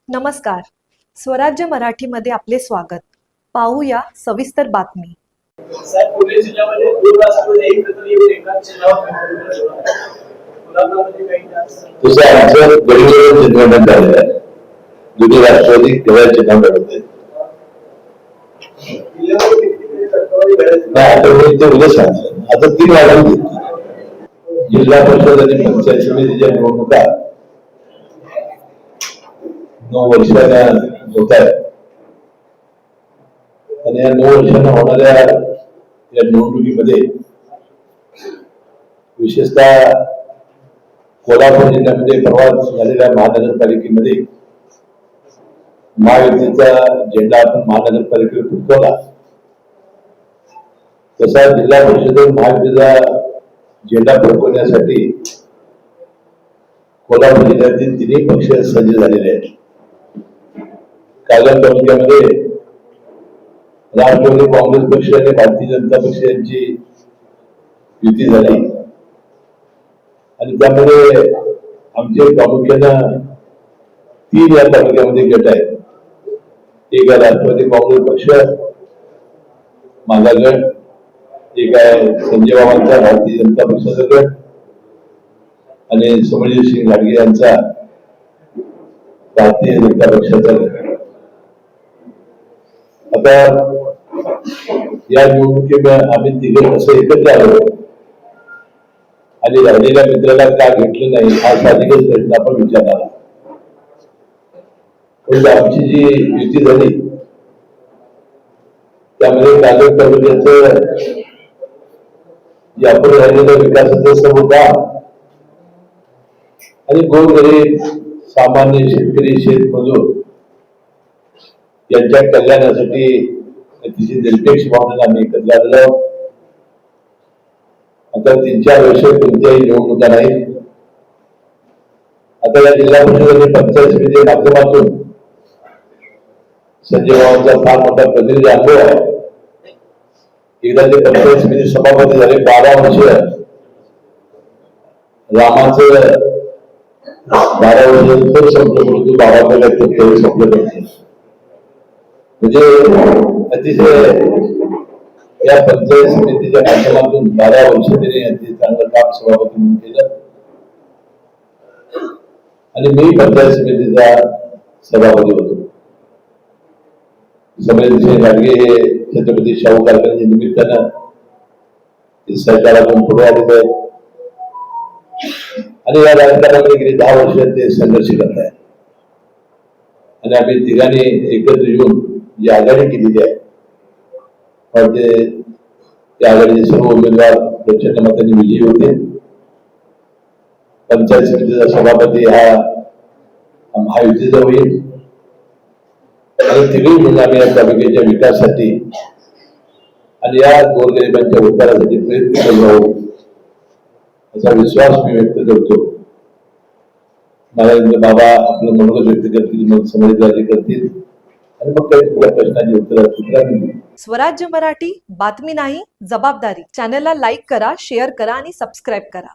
नमस्कार. स्वराज्य मराठीमध्ये आपले स्वागत. पाहूया सविस्तर बातमी. साहेब, पुणे जिल्ह्यामध्ये 2 राष्ट्रवादी एकत्र येऊन एकाच जिल्ह्यावर तसं आमचं गडीवरून चिन्हगणन झालेलं आहे. दोन्ही राष्ट्रवादी केवळ चिन्ह मिळवते. आता मी ते उद्या सांगतो. आता 3 वाढवून घेतली. जिल्हा परिषद आणि पंचायत समितीच्या निवडणुका 9 वर्षांना होत आहेत आणि या 9 वर्षांना होणाऱ्या या निवडणुकीमध्ये विशेषतः कोल्हापूर जिल्ह्यामध्ये परवा झालेल्या महानगरपालिकेमध्ये महायुतीचा झेंडा आपण महानगरपालिकेवर फडकवला. तसा जिल्हा परिषद महायुतीचा झेंडा फडकवण्यासाठी कोल्हापूर जिल्ह्यातील 3 पक्ष सज्ज झालेले आहेत. कागद तालुक्यामध्ये राष्ट्रवादी काँग्रेस पक्ष आणि भारतीय जनता पक्ष यांची युती झाली आणि त्यामध्ये आमचे प्रामुख्यानं 3 या तालुक्यामध्ये गट आहेत. एक आहे राष्ट्रवादी काँग्रेस पक्ष माझा गट, एक आहे संजय बाबांचा भारतीय जनता पक्षाचा गट आणि समरजित सिंग घाटगे यांचा भारतीय जनता पक्षाचा गट. आता या निवडणुकीत आम्ही तिघे कसं एकत्र आलो आणि राहिलेल्या मित्राला का घेतलं नाही हा साहजिकच प्रश्न आपण विचारणार. पण आमची जी युती झाली त्यामध्ये कागद तालुक्याचं जे आपण राहिलेलं विकासाचं सर्व काम आणि गोरगरीब सामान्य शेतकरी शेतमजूर यांच्या कल्याणासाठी अतिशय निरपेक्ष भावनेला आम्ही एकत्र आलेलो. आता 3-4 वर्ष कोणत्याही निवडणुका नाहीत. आता या जिल्हा परिषद आणि पंचायत समितीच्या माध्यमातून संजय बाबांचा फार मोठा प्रतिनिधी अनुभव आहे. एकदा ते पंचायत समिती सभापती झाले. 12 वर्ष रामाचं 12 वर्ष संपलं परंतु बाबाकडे तेवढं संपलं नाही. म्हणजे अतिशय या पंचायत समितीच्या माध्यमातून 12 वर्ष त्यांनी अतिशय चांगलं काम सभापती म्हणून केलं आणि मी पंचायत समितीचा सभापती होतो. समरजित सिंग घाटगे हे छत्रपती शाहू कारखान्याच्या निमित्तानं सरकारातून पुढे आलेले आहेत आणि या राजकारणामध्ये गेली 10 वर्ष ते संघर्ष करत आहेत आणि आम्ही तिघांनी एकत्र येऊन जी आघाडी केलेली आहे त्या आघाडीचे सर्व उमेदवार प्रचंड मतांनी विजयी होते. पंचायत समितीचा सभापती हा महायुतीचा होईल आणि तिघे मिळून आम्ही या तालुक्याच्या विकासासाठी आणि या गोरगरिबांच्या उद्धारासाठी प्रयत्न करत आहोत असा विश्वास मी व्यक्त करतो. मला बाबा आपलं मनोगत व्यक्त करतील, मग समजदारी करतील आणि मग काही प्रश्नांची उत्तर. स्वराज्य मराठी, बातमी नाही जबाबदारी. चॅनलला लाईक करा, शेअर करा आणि सबस्क्राईब करा.